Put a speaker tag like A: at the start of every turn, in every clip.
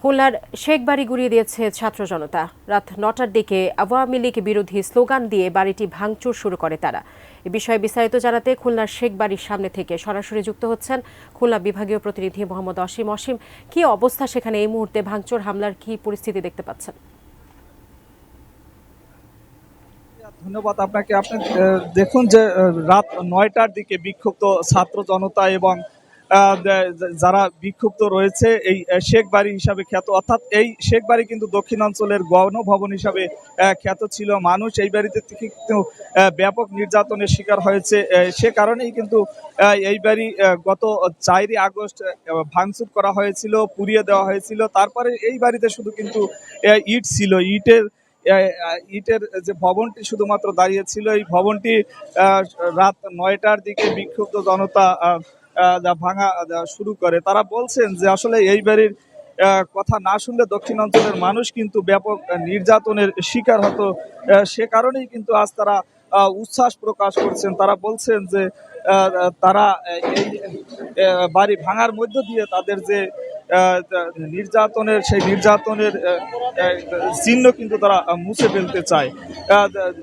A: খুলনার শেখ বাড়ি গুড়িয়ে দিয়েছে ছাত্র জনতা। রাত ৯টার দিকে আওয়ামী লীগ বিরোধী স্লোগান দিয়ে বাড়িটি ভাঙচুর শুরু করে তারা। এ বিষয়ে বিস্তারিত জানাতে খুলনার শেখ বাড়ির সামনে থেকে সরাসরি যুক্ত হচ্ছেন খুলনা বিভাগীয় প্রতিনিধি মোহাম্মদ অসীম। অসীম, কি অবস্থা সেখানে এই মুহূর্তে? ভাঙচুর হামলার কি পরিস্থিতি দেখতে পাচ্ছেন?
B: ধন্যবাদ আপনাকে। আপনি দেখুন যে রাত ৯টার দিকে বিক্ষুব্ধ ছাত্র জনতা এবং যারা বিক্ষুব্ধ রয়েছে এই শেখ বাড়ি হিসাবে খ্যাত, অর্থাৎ এই শেখ বাড়ি কিন্তু দক্ষিণাঞ্চলের গণভবন হিসাবে খ্যাত ছিল। মানুষ এই বাড়িতে থেকে কিন্তু ব্যাপক নির্যাতনের শিকার হয়েছে। সে কারণেই কিন্তু এই বাড়ি গত ৪ই আগস্ট ভাঙচুর করা হয়েছিল, পুড়িয়ে দেওয়া হয়েছিল। তারপরে এই বাড়িতে শুধু কিন্তু ইট ছিল, ইটের যে ভবনটি শুধুমাত্র দাঁড়িয়েছিল। এই ভবনটি রাত ৯টার দিকে বিক্ষুব্ধ জনতা ভাঙা শুরু করে। তারা বলছেন যে আসলে এই বাড়ির কথা না শুনলে দক্ষিণাঞ্চলের মানুষ কিন্তু ব্যাপক নির্যাতনের শিকার হতো। সে কারণেই কিন্তু আজ তারা উচ্ছ্বাস প্রকাশ করছেন। তারা বলছেন যে তারা এই বাড়ি ভাঙার মধ্য দিয়ে তাদের যে সেই নির্যাতনের চিহ্ন কিন্তু তারা মুছে ফেলতে চায়।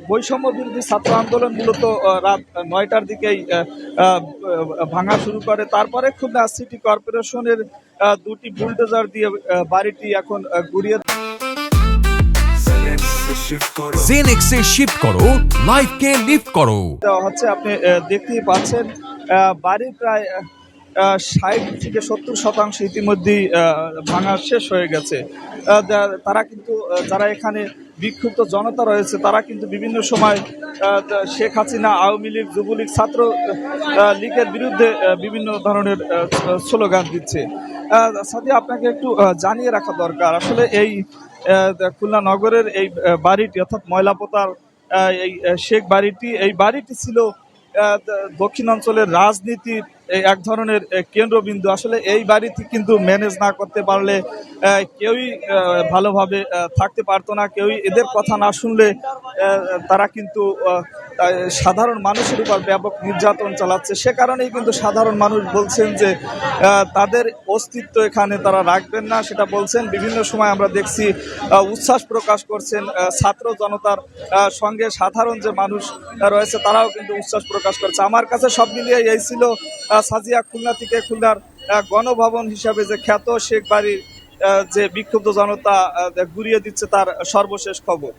B: বৈষম্য বিরোধী ছাত্র আন্দোলন মূলত রাত ৯টার দিকেই ভাঙা শুরু করে। তারপরে খুলনা সিটি কর্পোরেশনের 2টি বুলডোজার দিয়ে বাড়িটি এখন ঘুরিয়ে
C: জেনেক্সে শিফট করো, লাইফকে লিফট করো
B: দেওয়া হচ্ছে। আপনি দেখতেই পাচ্ছেন বাড়ির প্রায় ৬০ থেকে ৭০% ইতিমধ্যেই ভাঙা শেষ হয়ে গেছে। তারা কিন্তু যারা এখানে বিক্ষুব্ধ জনতা রয়েছে তারা কিন্তু বিভিন্ন সময় শেখ হাসিনা, আওয়ামী লীগ, যুবলীগ, ছাত্র লীগের বিরুদ্ধে বিভিন্ন ধরনের স্লোগান দিচ্ছে। সাথে আপনাকে একটু জানিয়ে রাখা দরকার, আসলে এই খুলনা নগরের এই বাড়িটি অর্থাৎ ময়লাপোতার এই শেখ বাড়িটি, এই বাড়িটি ছিল দক্ষিণাঞ্চলের রাজনীতির এক ধরনের কেন্দ্রবিন্দু। আসলে এই বাড়িটি কিন্তু ম্যানেজ না করতে পারলে কেউই ভালোভাবে থাকতে পারতো না। কেউই এদের কথা না শুনলে তারা কিন্তু সাধারণ মানুষের উপর ব্যাপক নির্যাতন চালাচ্ছে। সে কারণেই কিন্তু সাধারণ মানুষ বলছেন যে তাদের অস্তিত্ব এখানে তারা রাখবেন না, সেটা বলছেন। বিভিন্ন সময় আমরা দেখছি উচ্ছ্বাস প্রকাশ করছেন ছাত্র জনতার সঙ্গে সাধারণ যে মানুষ রয়েছে তারাও কিন্তু উচ্ছ্বাস প্রকাশ করছে। আমার কাছে সব মিলিয়ে এই ছিল সাজিয়া খুলনা থেকে খুলনার গণভবন হিসাবে যে খ্যাত শেখ বাড়ির যে বিক্ষুব্ধ জনতা ঘুরিয়ে দিচ্ছে তার সর্বশেষ খবর।